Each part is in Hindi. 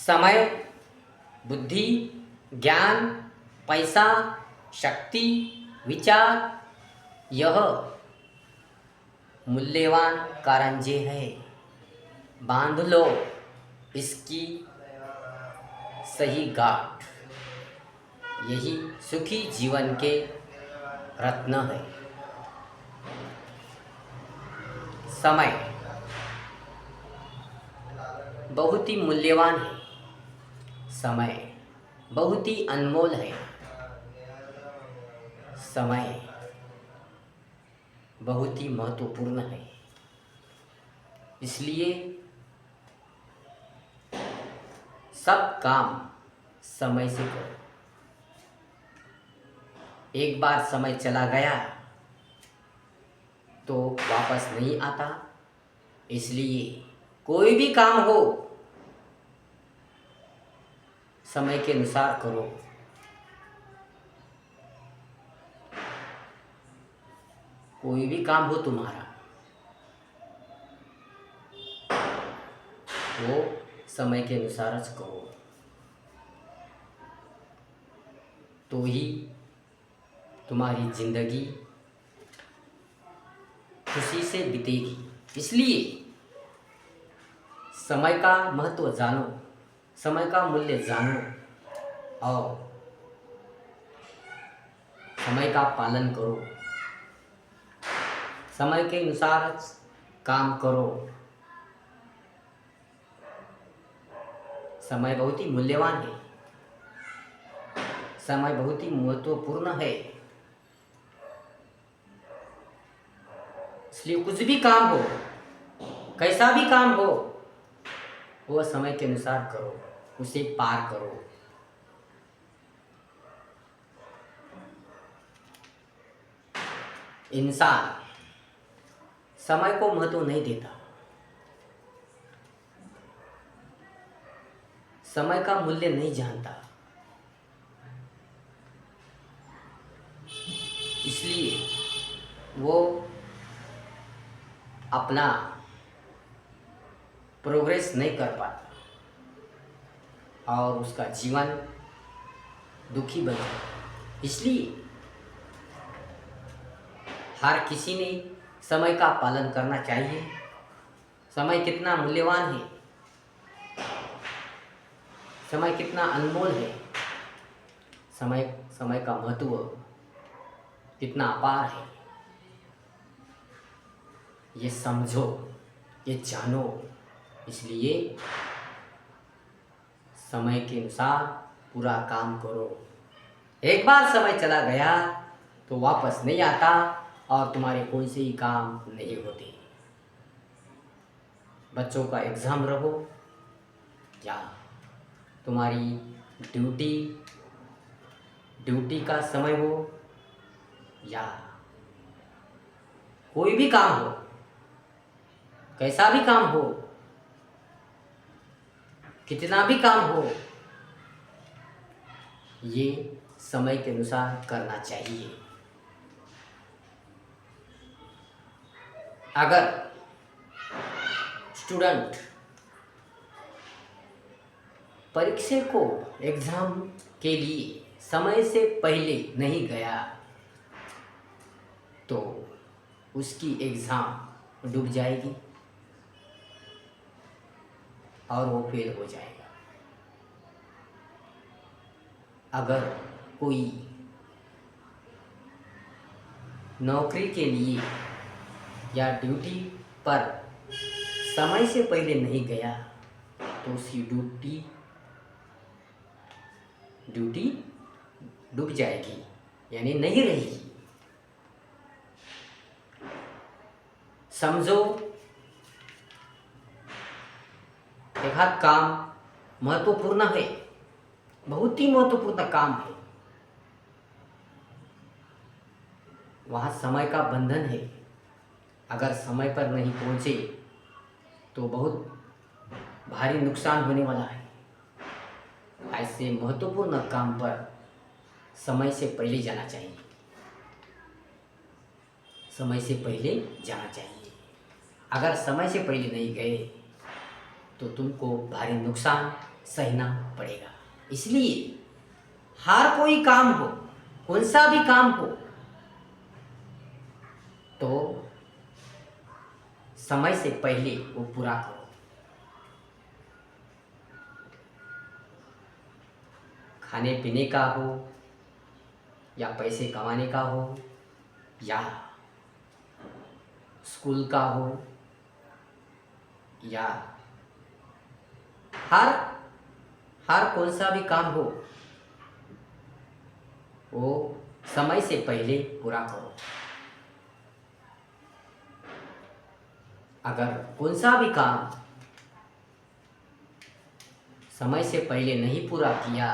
समय, बुद्धि, ज्ञान, पैसा, शक्ति, विचार, यह मूल्यवान कारंजे है। बांध लो इसकी सही गांठ, यही सुखी जीवन के रत्न है। समय बहुत ही मूल्यवान है। समय बहुत ही अनमोल है। समय बहुत ही महत्वपूर्ण है। इसलिए सब काम समय से करो। एक बार समय चला गया तो वापस नहीं आता। इसलिए कोई भी काम हो समय के अनुसार करो। कोई भी काम हो तुम्हारा, वो समय के अनुसार करो, तो ही तुम्हारी जिंदगी खुशी से बीतेगी। इसलिए समय का महत्व जानो, समय का मूल्य जानो और समय का पालन करो। समय के अनुसार काम करो। समय बहुत ही मूल्यवान है। समय बहुत ही महत्वपूर्ण है। इसलिए कुछ भी काम हो, कैसा भी काम हो, वो समय के अनुसार करो, उसे पार करो। इंसान समय को महत्व नहीं देता, समय का मूल्य नहीं जानता। इसलिए वो अपना प्रोग्रेस नहीं कर पाता और उसका जीवन दुखी बन जाता। इसलिए हर किसी ने समय का पालन करना चाहिए। समय कितना मूल्यवान है, समय कितना अनमोल है, समय का महत्व कितना अपार है, ये समझो, ये जानो। इसलिए समय के अनुसार पूरा काम करो। एक बार समय चला गया तो वापस नहीं आता और तुम्हारे कोई से ही काम नहीं होते। बच्चों का एग्ज़ाम रहो या तुम्हारी ड्यूटी का समय हो या कोई भी काम हो, कैसा भी काम हो, कितना भी काम हो, ये समय के अनुसार करना चाहिए। अगर स्टूडेंट परीक्षा को एग्ज़ाम के लिए समय से पहले नहीं गया तो उसकी एग्ज़ाम डूब जाएगी और वो फेल हो जाएगा। अगर कोई नौकरी के लिए या ड्यूटी पर समय से पहले नहीं गया तो उसकी ड्यूटी डूब जाएगी, यानी नहीं रहेगी। समझो, एक हाथ काम महत्वपूर्ण है, बहुत ही महत्वपूर्ण काम है। वहाँ समय का बंधन है। अगर समय पर नहीं पहुँचे तो बहुत भारी नुकसान होने वाला है। ऐसे महत्वपूर्ण काम पर समय से पहले जाना चाहिए। समय से पहले जाना चाहिए। अगर समय से पहले नहीं गए तो तुमको भारी नुकसान सहना पड़ेगा। इसलिए हर कोई काम हो, कौन सा भी काम हो, तो समय से पहले वो पूरा करो। खाने पीने का हो या पैसे कमाने का हो या स्कूल का हो या हर हर कौन सा भी काम हो, वो समय से पहले पूरा करो। अगर कौन सा भी काम समय से पहले नहीं पूरा किया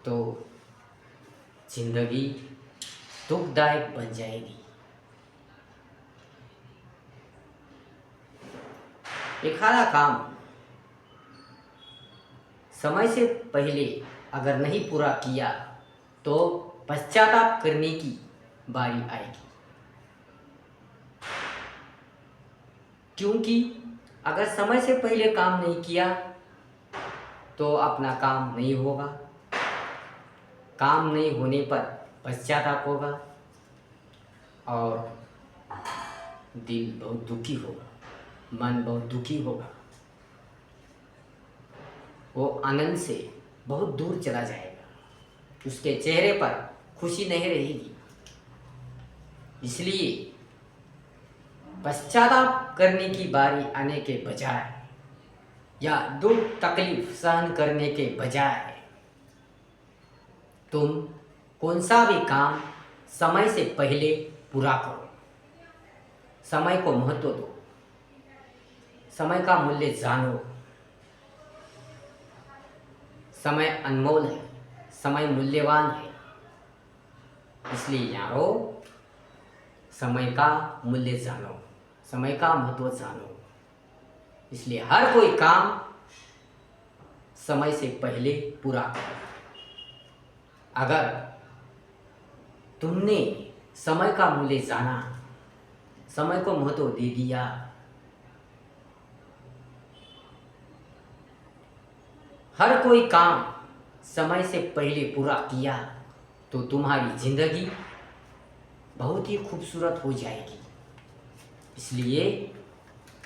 तो जिंदगी दुखदायक बन जाएगी। एक आधा काम समय से पहले अगर नहीं पूरा किया तो पश्चाताप करने की बारी आएगी। क्योंकि अगर समय से पहले काम नहीं किया तो अपना काम नहीं होगा, काम नहीं होने पर पश्चाताप होगा और दिल बहुत दुखी होगा, मन बहुत दुखी होगा, वो आनंद से बहुत दूर चला जाएगा, उसके चेहरे पर खुशी नहीं रहेगी। इसलिए पश्चाताप करने की बारी आने के बजाय या दुख तकलीफ सहन करने के बजाय तुम कौन सा भी काम समय से पहले पूरा करो। समय को महत्व दो, समय का मूल्य जानो। समय अनमोल है, समय मूल्यवान है। इसलिए यारो, समय का मूल्य जानो, समय का महत्व जानो। इसलिए हर कोई काम समय से पहले पूरा करो। अगर तुमने समय का मूल्य जाना, समय को महत्व दे दिया, हर कोई काम समय से पहले पूरा किया तो तुम्हारी जिंदगी बहुत ही खूबसूरत हो जाएगी। इसलिए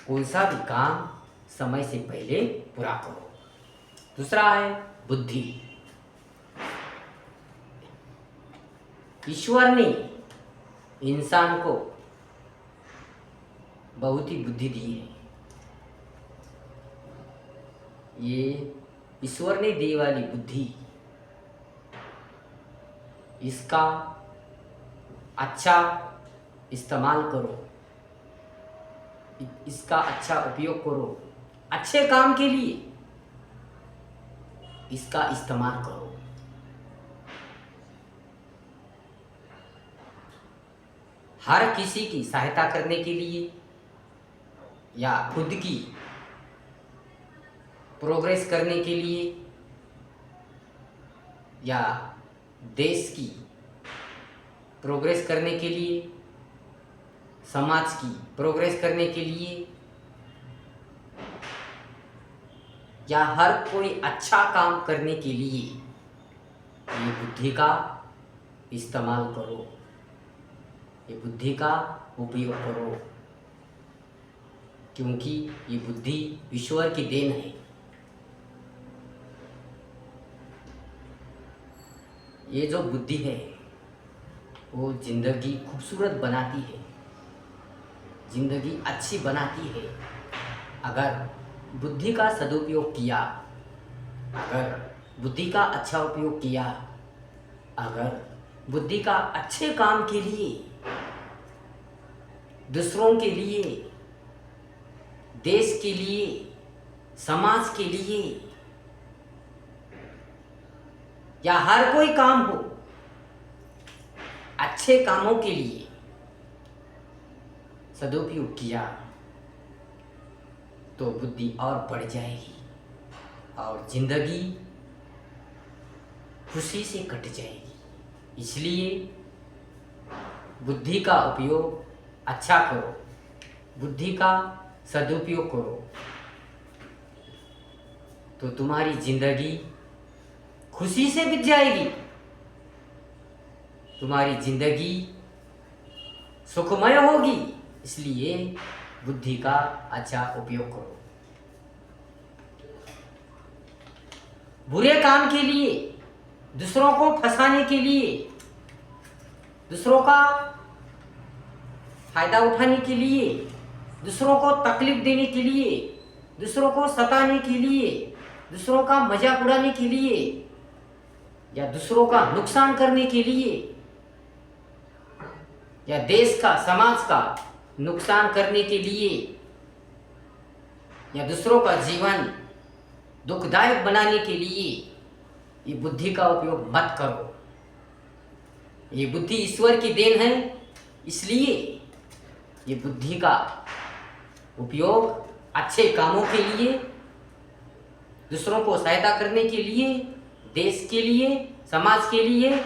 कौन सा भी काम समय से पहले पूरा करो। दूसरा है बुद्धि। ईश्वर ने इंसान को बहुत ही बुद्धि दी है। ये ईश्वर ने दी वाली बुद्धि, इसका अच्छा इस्तेमाल करो, इसका अच्छा उपयोग करो, अच्छे काम के लिए इसका इस्तेमाल करो। हर किसी की सहायता करने के लिए या खुद की प्रोग्रेस करने के लिए या देश की प्रोग्रेस करने के लिए, समाज की प्रोग्रेस करने के लिए या हर कोई अच्छा काम करने के लिए ये बुद्धि का इस्तेमाल करो, ये बुद्धि का उपयोग करो। क्योंकि ये बुद्धि ईश्वर की देन है। ये जो बुद्धि है वो जिंदगी खूबसूरत बनाती है, जिंदगी अच्छी बनाती है। अगर बुद्धि का सदुपयोग किया, अगर बुद्धि का अच्छा उपयोग किया, अगर बुद्धि का अच्छे काम के लिए, दूसरों के लिए, देश के लिए, समाज के लिए या हर कोई काम हो, अच्छे कामों के लिए सदुपयोग किया तो बुद्धि और बढ़ जाएगी और जिंदगी खुशी से कट जाएगी। इसलिए बुद्धि का उपयोग अच्छा करो, बुद्धि का सदुपयोग करो तो तुम्हारी जिंदगी खुशी से बीत जाएगी, तुम्हारी जिंदगी सुखमय होगी। इसलिए बुद्धि का अच्छा उपयोग करो। बुरे काम के लिए, दूसरों को फंसाने के लिए, दूसरों का फायदा उठाने के लिए, दूसरों को तकलीफ देने के लिए, दूसरों को सताने के लिए, दूसरों का मजाक उड़ाने के लिए या दूसरों का नुकसान करने के लिए या देश का, समाज का नुकसान करने के लिए या दूसरों का जीवन दुखदायक बनाने के लिए ये बुद्धि का उपयोग मत करो। ये बुद्धि ईश्वर की देन है, इसलिए ये बुद्धि का उपयोग अच्छे कामों के लिए, दूसरों को सहायता करने के लिए, देश के लिए, समाज के लिए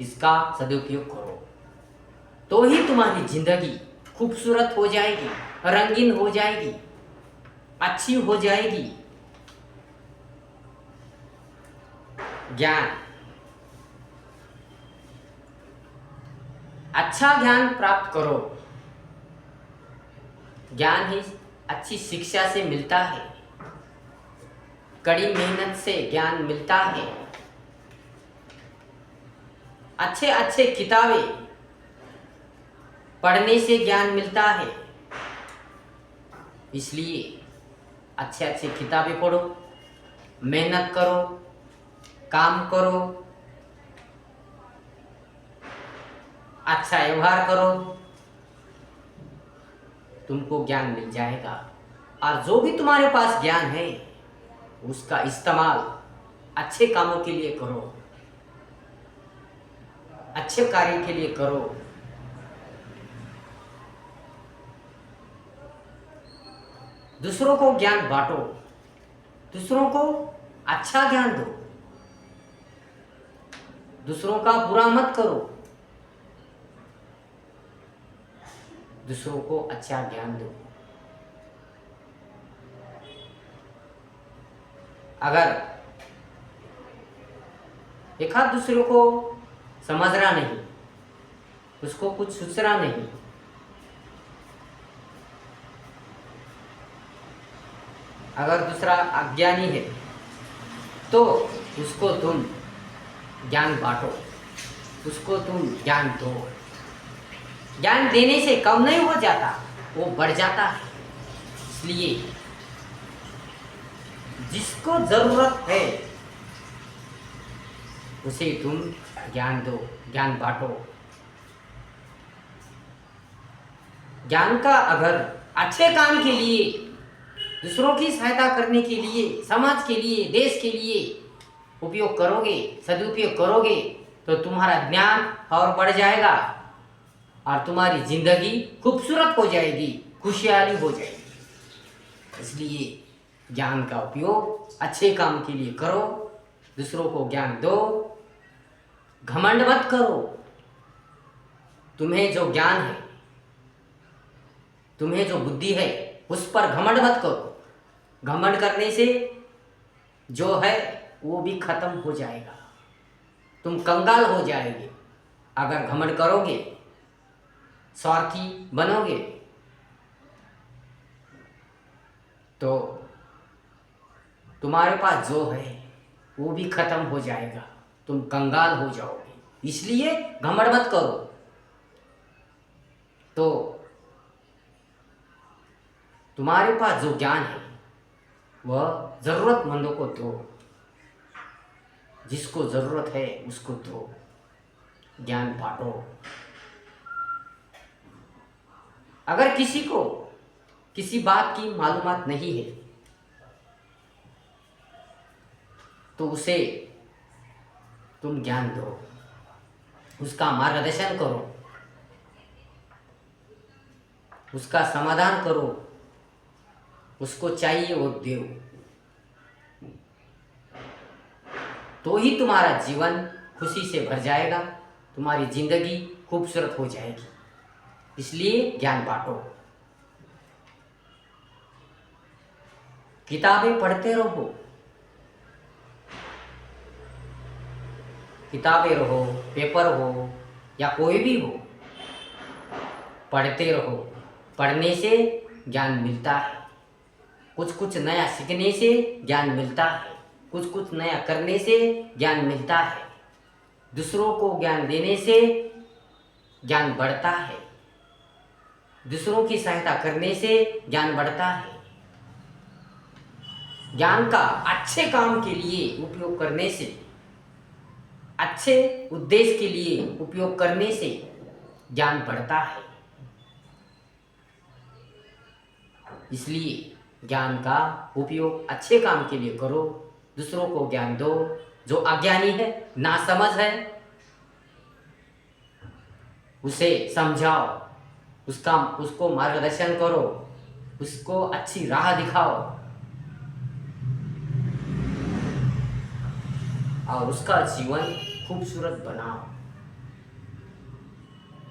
इसका सदुपयोग करो। तो ही तुम्हारी जिंदगी खूबसूरत हो जाएगी, रंगीन हो जाएगी, अच्छी हो जाएगी। ज्ञान, अच्छा ज्ञान प्राप्त करो। ज्ञान ही अच्छी शिक्षा से मिलता है, कड़ी मेहनत से ज्ञान मिलता है। अच्छे अच्छे किताबें पढ़ने से ज्ञान मिलता है, इसलिए अच्छे अच्छे किताबें पढ़ो, मेहनत करो, काम करो, अच्छा व्यवहार करो, तुमको ज्ञान मिल जाएगा। और जो भी तुम्हारे पास ज्ञान है उसका इस्तेमाल अच्छे कामों के लिए करो, अच्छे कार्य के लिए करो। दूसरों को ज्ञान बांटो, दूसरों को अच्छा ज्ञान दो, दूसरों का बुरा मत करो, दूसरों को अच्छा ज्ञान दो। अगर एक आध दूसरे को समझना नहीं, उसको कुछ सोचना नहीं, अगर दूसरा अज्ञानी है तो उसको तुम ज्ञान बांटो, उसको तुम ज्ञान दो। ज्ञान देने से कम नहीं हो जाता, वो बढ़ जाता है। इसलिए जिसको जरूरत है उसे तुम ज्ञान दो, ज्ञान बांटो। ज्ञान का अगर अच्छे काम के लिए, दूसरों की सहायता करने के लिए, समाज के लिए, देश के लिए उपयोग करोगे, सदुपयोग करोगे तो तुम्हारा ज्ञान और बढ़ जाएगा और तुम्हारी जिंदगी खूबसूरत हो जाएगी, खुशहाली हो जाएगी। इसलिए ज्ञान का उपयोग अच्छे काम के लिए करो, दूसरों को ज्ञान दो, घमंड मत करो। तुम्हें जो ज्ञान है, तुम्हें जो बुद्धि है, उस पर घमंड मत करो। घमंड करने से जो है वो भी खत्म हो जाएगा, तुम कंगाल हो जाएंगे। अगर घमंड करोगे, स्वार्थी बनोगे तो तुम्हारे पास जो है वो भी खत्म हो जाएगा, तुम कंगाल हो जाओगे। इसलिए घमंड मत करो। तो तुम्हारे पास जो ज्ञान है वह जरूरतमंदों को दो, जिसको जरूरत है उसको दो, ज्ञान बांटो। अगर किसी को किसी बात की मालूमात नहीं है तो उसे तुम ज्ञान दो, उसका मार्गदर्शन करो, उसका समाधान करो, उसको चाहिए वो दो। तो ही तुम्हारा जीवन खुशी से भर जाएगा, तुम्हारी जिंदगी खूबसूरत हो जाएगी। इसलिए ज्ञान बांटो। किताबें पढ़ते रहो, किताबें रहो, पेपर हो या कोई भी हो, पढ़ते रहो। पढ़ने से ज्ञान मिलता है, कुछ कुछ नया सीखने से ज्ञान मिलता है, कुछ कुछ नया करने से ज्ञान मिलता है, दूसरों को ज्ञान देने से ज्ञान बढ़ता है, दूसरों की सहायता करने से ज्ञान बढ़ता है। ज्ञान का अच्छे काम के लिए उपयोग करने से, अच्छे उद्देश्य के लिए उपयोग करने से ज्ञान बढ़ता है। इसलिए ज्ञान का उपयोग अच्छे काम के लिए करो, दूसरों को ज्ञान दो। जो अज्ञानी है, नासमझ है, उसे समझाओ, उसको मार्गदर्शन करो, उसको अच्छी राह दिखाओ और उसका जीवन खूबसूरत बनाओ।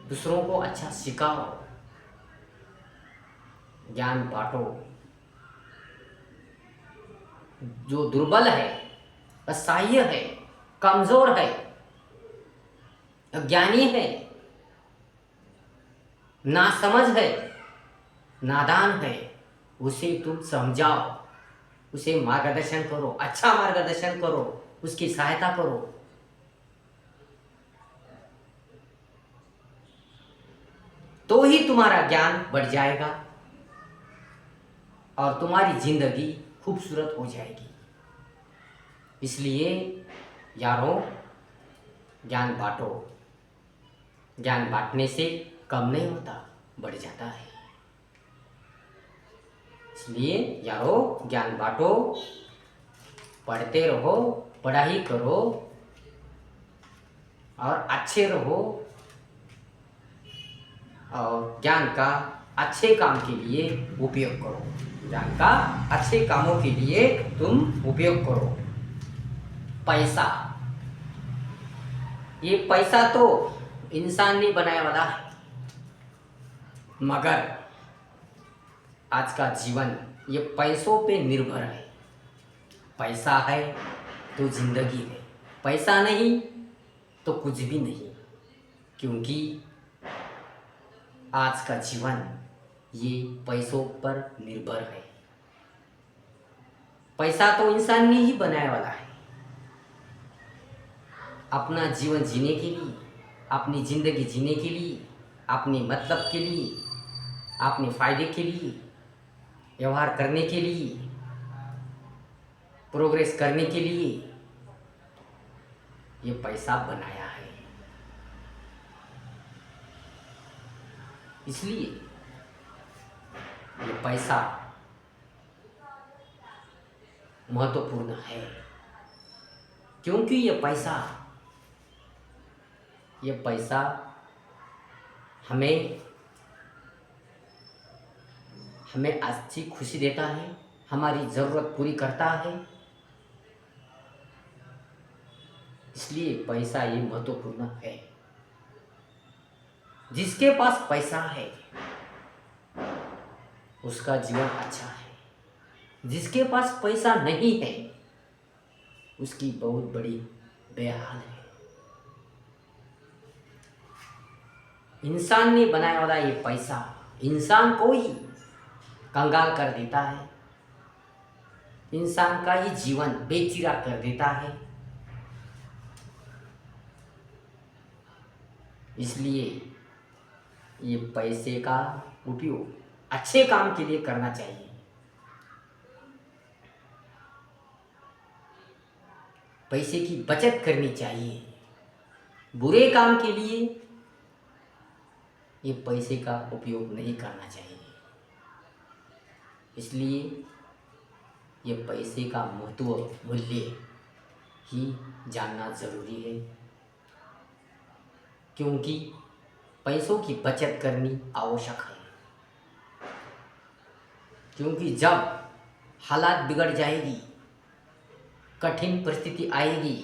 दूसरों को अच्छा सिखाओ, ज्ञान बांटो। जो दुर्बल है, असहाय है, कमजोर है, अज्ञानी है, नासमझ है, नादान है, उसे तुम समझाओ, उसे मार्गदर्शन करो, अच्छा मार्गदर्शन करो, उसकी सहायता करो। तो ही तुम्हारा ज्ञान बढ़ जाएगा और तुम्हारी जिंदगी खूबसूरत हो जाएगी। इसलिए यारों, ज्ञान बांटो। ज्ञान बांटने से कम नहीं होता, बढ़ जाता है। इसलिए यारों, ज्ञान बांटो, पढ़ते रहो, पढ़ाई करो और अच्छे रहो और ज्ञान का अच्छे काम के लिए उपयोग करो। ज्ञान का अच्छे कामों के लिए तुम उपयोग करो। पैसा, ये पैसा तो इंसान ने बनाया वाला है, मगर आज का जीवन ये पैसों पे निर्भर है। पैसा है तो जिंदगी है, पैसा नहीं तो कुछ भी नहीं, क्योंकि आज का जीवन ये पैसों पर निर्भर है। पैसा तो इंसान ने ही बनाया वाला है, अपना जीवन जीने के लिए, अपनी जिंदगी जीने के लिए, अपने मतलब के लिए, अपने फायदे के लिए, व्यवहार करने के लिए, प्रोग्रेस करने के लिए ये पैसा बनाया है। इसलिए ये पैसा महत्वपूर्ण है, क्योंकि ये पैसा हमें अच्छी खुशी देता है, हमारी ज़रूरत पूरी करता है। इसलिए पैसा ये महत्वपूर्ण है। जिसके पास पैसा है उसका जीवन अच्छा है, जिसके पास पैसा नहीं है उसकी बहुत बड़ी बेहाल है। इंसान ने बनाया वाला ये पैसा इंसान को ही कंगाल कर देता है, इंसान का ही जीवन बेचिरा कर देता है। इसलिए ये पैसे का उपयोग अच्छे काम के लिए करना चाहिए। पैसे की बचत करनी चाहिए, बुरे काम के लिए ये पैसे का उपयोग नहीं करना चाहिए। इसलिए ये पैसे का महत्व, मूल्य ही जानना जरूरी है, क्योंकि पैसों की बचत करनी आवश्यक है। क्योंकि जब हालात बिगड़ जाएगी, कठिन परिस्थिति आएगी,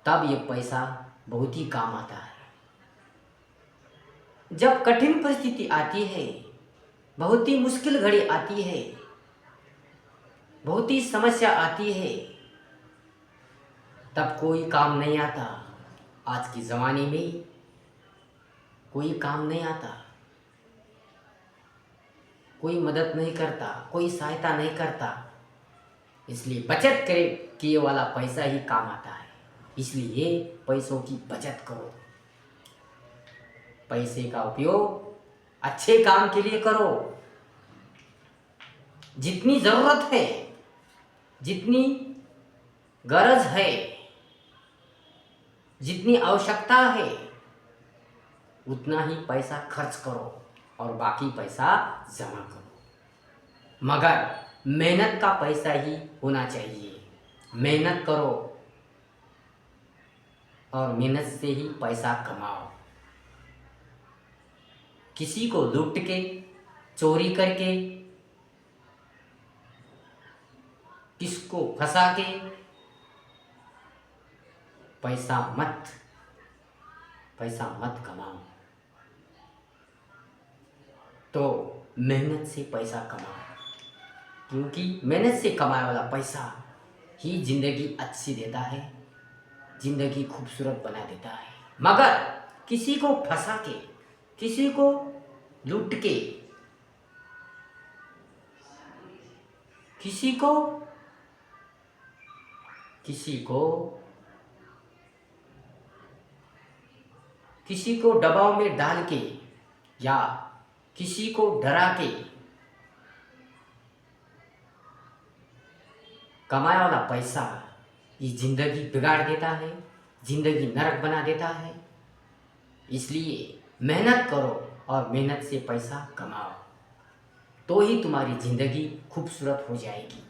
तब ये पैसा बहुत ही काम आता है। जब कठिन परिस्थिति आती है, बहुत ही मुश्किल घड़ी आती है, बहुत ही समस्या आती है, तब कोई काम नहीं आता। आज के ज़माने में कोई काम नहीं आता, कोई मदद नहीं करता, कोई सहायता नहीं करता। इसलिए बचत करे किए वाला पैसा ही काम आता है। इसलिए पैसों की बचत करो, पैसे का उपयोग अच्छे काम के लिए करो। जितनी ज़रूरत है, जितनी गरज है, जितनी आवश्यकता है, उतना ही पैसा खर्च करो और बाकी पैसा जमा करो। मगर मेहनत का पैसा ही होना चाहिए। मेहनत करो और मेहनत से ही पैसा कमाओ। किसी को लूट के, चोरी करके, किसको फंसा के पैसा मत कमाओ। तो मेहनत से पैसा कमाओ, क्योंकि मेहनत से कमाए वाला पैसा ही ज़िंदगी अच्छी देता है, ज़िंदगी खूबसूरत बना देता है। मगर किसी को फंसा के, किसी को लूट के, किसी को दबाव में डाल के या किसी को डरा के कमाया वाला पैसा ये ज़िंदगी बिगाड़ देता है, ज़िंदगी नरक बना देता है। इसलिए मेहनत करो और मेहनत से पैसा कमाओ, तो ही तुम्हारी ज़िंदगी खूबसूरत हो जाएगी।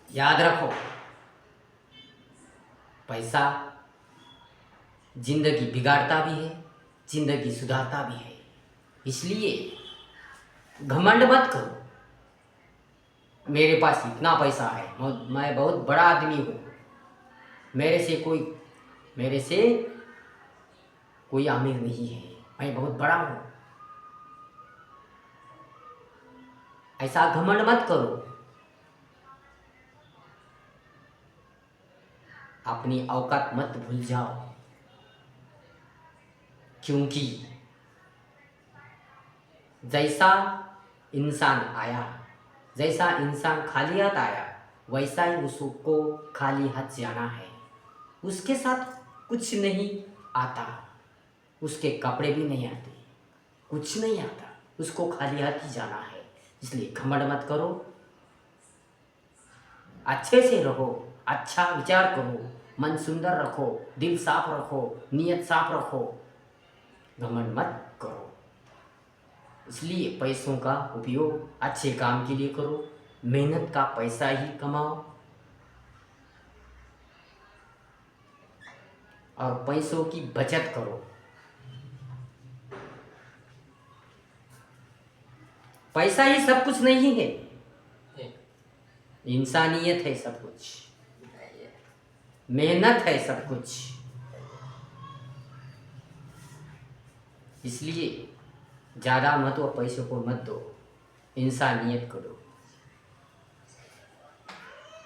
याद रखो, पैसा ज़िंदगी बिगाड़ता भी है, ज़िंदगी सुधारता भी है। इसलिए घमंड मत करो, मेरे पास इतना पैसा है, मैं बहुत बड़ा आदमी हूँ, मेरे से कोई अमीर नहीं है, मैं बहुत बड़ा हूँ। ऐसा घमंड मत करो। अपनी औकात मत भूल जाओ, क्योंकि जैसा इंसान आया, जैसा इंसान खाली हाथ आया, वैसा ही उसको खाली हाथ जाना है। उसके साथ कुछ नहीं आता, उसके कपड़े भी नहीं आते, कुछ नहीं आता, उसको खाली हाथ ही जाना है। इसलिए घमंड मत करो, अच्छे से रहो, अच्छा विचार करो, मन सुंदर रखो, दिल साफ रखो, नीयत साफ रखो, घमंड मत करो। इसलिए पैसों का उपयोग अच्छे काम के लिए करो, मेहनत का पैसा ही कमाओ और पैसों की बचत करो। पैसा ही सब कुछ नहीं है, इंसानियत है सब कुछ, मेहनत है सब कुछ। इसलिए ज़्यादा महत्व पैसों को मत दो, इंसानियत को दो।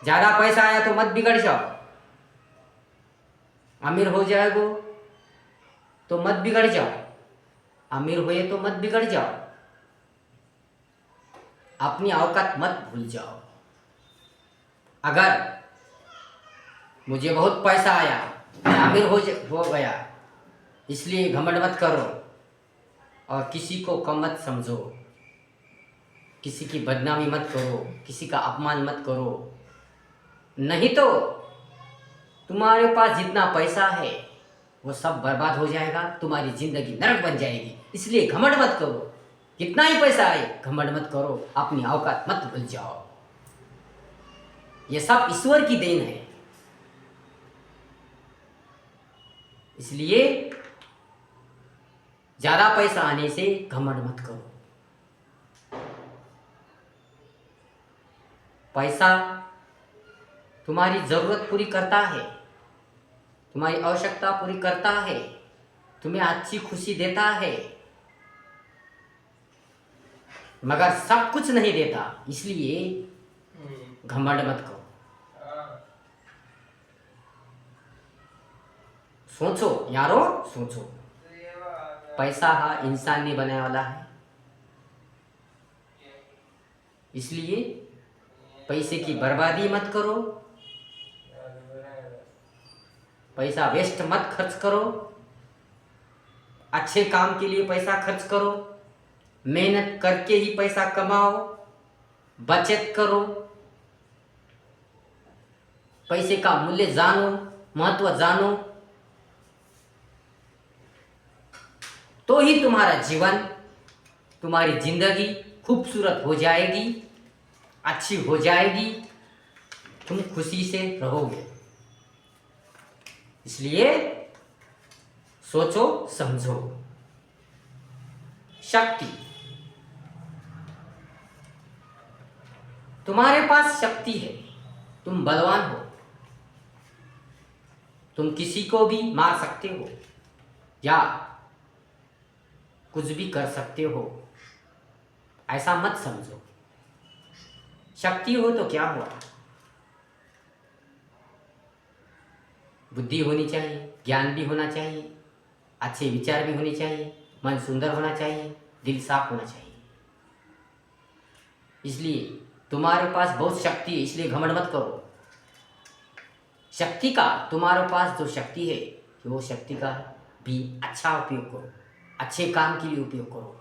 ज़्यादा पैसा आया तो मत बिगड़ जाओ, अमीर हो जाएगो तो मत बिगड़ जाओ, अमीर हुए तो मत बिगड़ जाओ। अपनी औकात मत भूल जाओ। अगर मुझे बहुत पैसा आया, मैं अमीर हो गया, इसलिए घमंड मत करो और किसी को कम मत समझो, किसी की बदनामी मत करो, किसी का अपमान मत करो। नहीं तो तुम्हारे पास जितना पैसा है वो सब बर्बाद हो जाएगा, तुम्हारी ज़िंदगी नरक बन जाएगी। इसलिए घमंड मत करो, कितना ही पैसा आए घमंड मत करो, अपनी औकात मत भूल जाओ। ये सब ईश्वर की देन है। इसलिए ज़्यादा पैसा आने से घमंड मत करो। पैसा तुम्हारी ज़रूरत पूरी करता है, तुम्हारी आवश्यकता पूरी करता है, तुम्हें अच्छी खुशी देता है, मगर सब कुछ नहीं देता, इसलिए घमंड मत करो। सोचो यारो, सोचो। पैसा इंसान ने बनाने वाला है, इसलिए पैसे की बर्बादी मत करो, पैसा वेस्ट मत खर्च करो। अच्छे काम के लिए पैसा खर्च करो, मेहनत करके ही पैसा कमाओ, बचत करो, पैसे का मूल्य जानो, महत्व जानो, तो ही तुम्हारा जीवन, तुम्हारी जिंदगी खूबसूरत हो जाएगी, अच्छी हो जाएगी, तुम खुशी से रहोगे। इसलिए सोचो समझो। शक्ति, तुम्हारे पास शक्ति है, तुम बलवान हो, तुम किसी को भी मार सकते हो या कुछ भी कर सकते हो, ऐसा मत समझो। शक्ति हो तो क्या हुआ, बुद्धि होनी चाहिए, ज्ञान भी होना चाहिए, अच्छे विचार भी होने चाहिए, मन सुंदर होना चाहिए, दिल साफ होना चाहिए। इसलिए तुम्हारे पास बहुत शक्ति है, इसलिए घमंड मत करो। शक्ति का, तुम्हारे पास जो शक्ति है, वो शक्ति का भी अच्छा उपयोग करो, अच्छे काम के लिए उपयोग करो,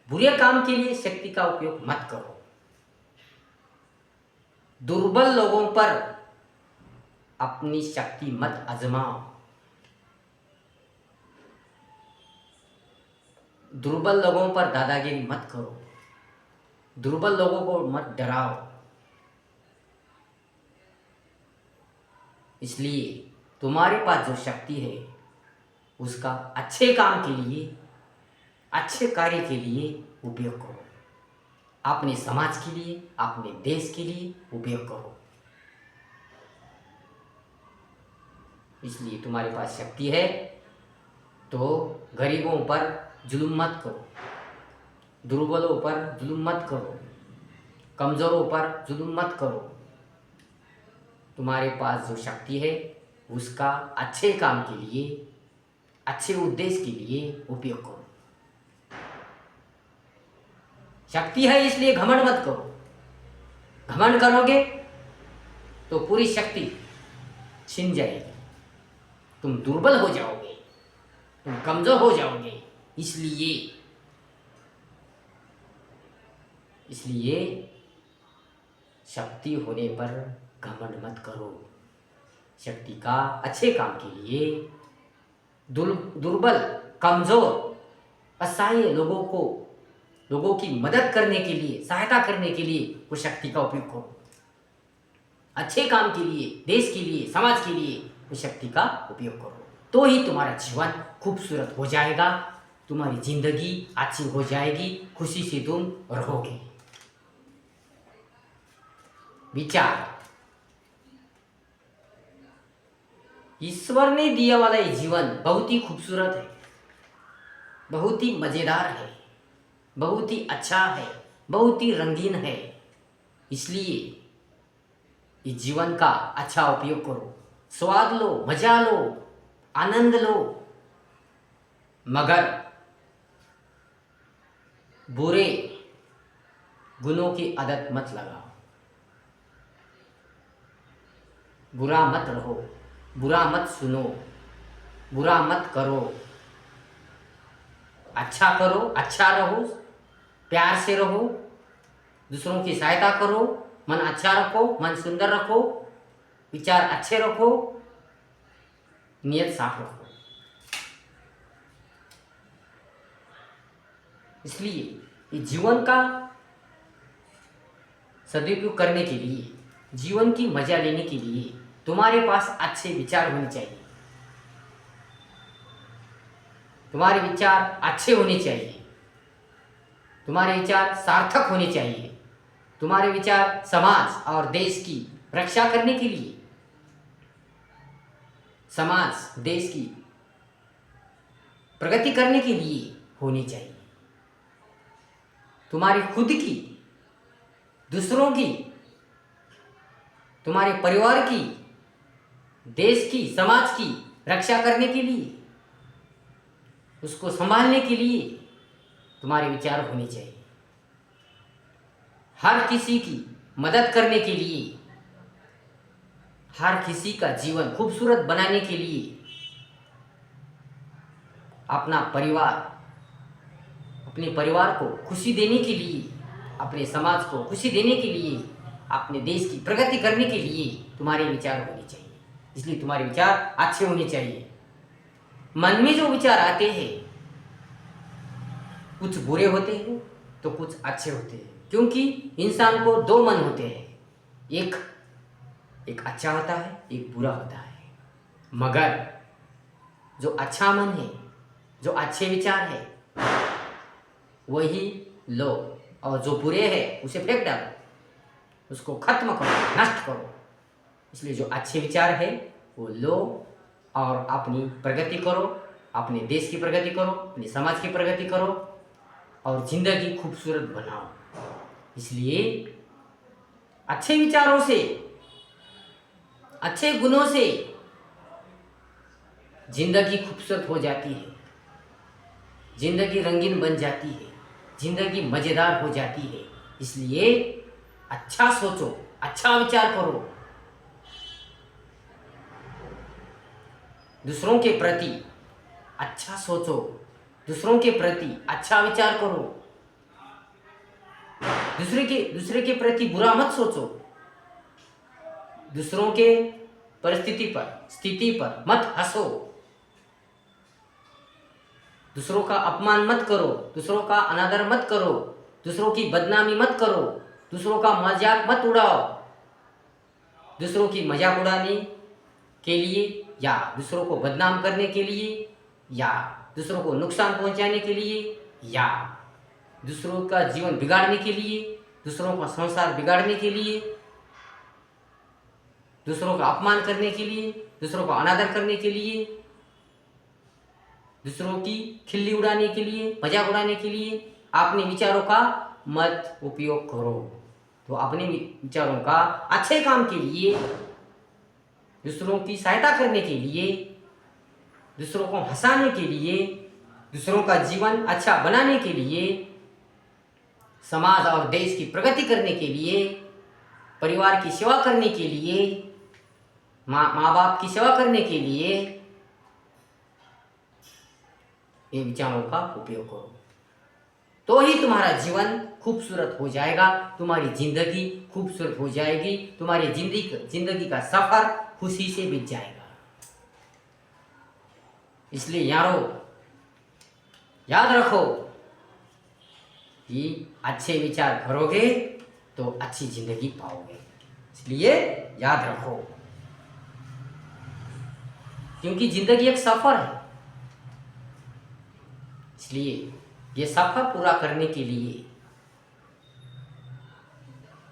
बुरे काम के लिए शक्ति का उपयोग मत करो। दुर्बल लोगों पर अपनी शक्ति मत आजमाओ, दुर्बल लोगों पर दादागिरी मत करो, दुर्बल लोगों को मत डराओ। इसलिए तुम्हारे पास जो शक्ति है, उसका अच्छे काम के लिए, अच्छे कार्य के लिए उपयोग करो, अपने समाज के लिए, अपने देश के लिए उपयोग करो। इसलिए तुम्हारे पास शक्ति है तो गरीबों पर जुल्म मत करो, दुर्बलों पर जुल्म मत करो, कमज़ोरों पर जुल्म मत करो। तुम्हारे पास जो शक्ति है, उसका अच्छे काम के लिए, अच्छे उद्देश्य के लिए उपयोग करो। शक्ति है इसलिए घमंड मत करो। घमंड करोगे तो पूरी शक्ति छिन जाएगी, तुम दुर्बल हो जाओगे, तुम कमजोर हो जाओगे। इसलिए शक्ति होने पर घमंड मत करो। शक्ति का अच्छे काम के लिए, दुर्बल, कमजोर, असहाय लोगों की मदद करने के लिए, सहायता करने के लिए वो शक्ति का उपयोग करो। अच्छे काम के लिए, देश के लिए, समाज के लिए वो शक्ति का उपयोग करो, तो ही तुम्हारा जीवन खूबसूरत हो जाएगा, तुम्हारी जिंदगी अच्छी हो जाएगी, खुशी से तुम रहोगे। विचार, ईश्वर ने दिया वाला ये जीवन बहुत ही खूबसूरत है, बहुत ही मज़ेदार है, बहुत ही अच्छा है, बहुत ही रंगीन है। इसलिए इस जीवन का अच्छा उपयोग करो, स्वाद लो, मजा लो, आनंद लो, मगर बुरे गुणों की आदत मत लगाओ, बुरा मत रहो, बुरा मत सुनो, बुरा मत करो, अच्छा करो, अच्छा रहो, प्यार से रहो, दूसरों की सहायता करो, मन अच्छा रखो, मन सुंदर रखो, विचार अच्छे रखो, नियत साफ रखो। इसलिए इस जीवन का सदुपयोग करने के लिए, जीवन की मजा लेने के लिए तुम्हारे पास अच्छे विचार होने चाहिए, तुम्हारे विचार अच्छे होने चाहिए, तुम्हारे विचार सार्थक होने चाहिए, तुम्हारे विचार समाज और देश की रक्षा करने के लिए, समाज देश की प्रगति करने के लिए होनी चाहिए। तुम्हारी खुद की, दूसरों की, तुम्हारे परिवार की, देश की, समाज की रक्षा करने के लिए, उसको संभालने के लिए तुम्हारे विचार होने चाहिए। हर किसी की मदद करने के लिए, हर किसी का जीवन खूबसूरत बनाने के लिए, अपना परिवार, अपने परिवार को खुशी देने के लिए, अपने समाज को खुशी देने के लिए, अपने देश की प्रगति करने के लिए तुम्हारे विचार होने चाहिए। इसलिए तुम्हारे विचार अच्छे होने चाहिए। मन में जो विचार आते हैं कुछ बुरे होते हैं तो कुछ अच्छे होते हैं, क्योंकि इंसान को दो मन होते हैं, एक अच्छा होता है, एक बुरा होता है। मगर जो अच्छा मन है, जो अच्छे विचार है, वही लो, और जो बुरे है उसे फेंक डालो, उसको खत्म करो, नष्ट करो। इसलिए जो अच्छे विचार है वो लो और अपनी प्रगति करो, अपने देश की प्रगति करो, अपने समाज की प्रगति करो और जिंदगी खूबसूरत बनाओ। इसलिए अच्छे विचारों से, अच्छे गुणों से जिंदगी खूबसूरत हो जाती है, जिंदगी रंगीन बन जाती है, जिंदगी मज़ेदार हो जाती है। इसलिए अच्छा सोचो, अच्छा विचार करो, दूसरों के प्रति अच्छा सोचो, दूसरों के प्रति अच्छा विचार करो, दूसरे के प्रति बुरा मत सोचो, दूसरों के परिस्थिति पर, स्थिति पर मत हंसो, दूसरों का अपमान मत करो, दूसरों का अनादर मत करो, दूसरों की बदनामी मत करो, दूसरों का मजाक मत उड़ाओ। दूसरों की मजाक उड़ाने के लिए या दूसरों को बदनाम करने के लिए या दूसरों को नुकसान पहुंचाने के लिए या दूसरों का जीवन बिगाड़ने के लिए, दूसरों का संसार बिगाड़ने के लिए, दूसरों का अपमान करने के लिए, दूसरों का अनादर करने के लिए, दूसरों की खिल्ली उड़ाने के लिए, मजाक उड़ाने के लिए अपने विचारों का मत उपयोग करो। तो अपने विचारों का अच्छे काम के लिए, दूसरों की सहायता करने के लिए, दूसरों को हंसाने के लिए, दूसरों का जीवन अच्छा बनाने के लिए, समाज और देश की प्रगति करने के लिए, परिवार की सेवा करने के लिए, माँ बाप की सेवा करने के लिए ये विचारों का उपयोग करो। तो ही तुम्हारा जीवन खूबसूरत हो जाएगा, तुम्हारी जिंदगी खूबसूरत हो जाएगी, तुम्हारी जिंदगी का सफर खुशी से बीत जाएगा। इसलिए यारो याद रखो कि अच्छे विचार करोगे तो अच्छी जिंदगी पाओगे। इसलिए याद रखो, क्योंकि जिंदगी एक सफर है। इसलिए ये सफर पूरा करने के लिए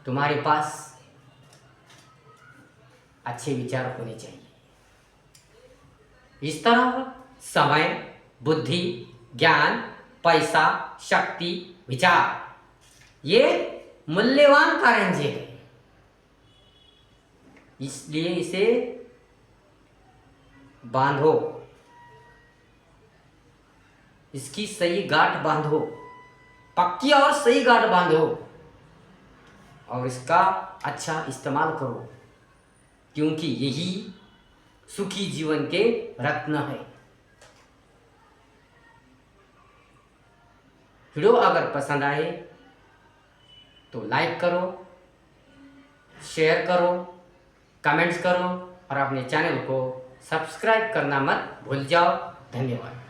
तुम्हारे पास अच्छे विचार होने चाहिए। इस तरह समय, बुद्धि, ज्ञान, पैसा, शक्ति, विचार ये मूल्यवान कारंजे हैं। इसलिए इसे बांधो, इसकी सही गांठ बांधो, पक्की और सही गांठ बांधो और इसका अच्छा इस्तेमाल करो, क्योंकि यही सुखी जीवन के रत्न है। वीडियो अगर पसंद आए तो लाइक करो, शेयर करो, कमेंट्स करो और अपने चैनल को सब्सक्राइब करना मत भूल जाओ। धन्यवाद।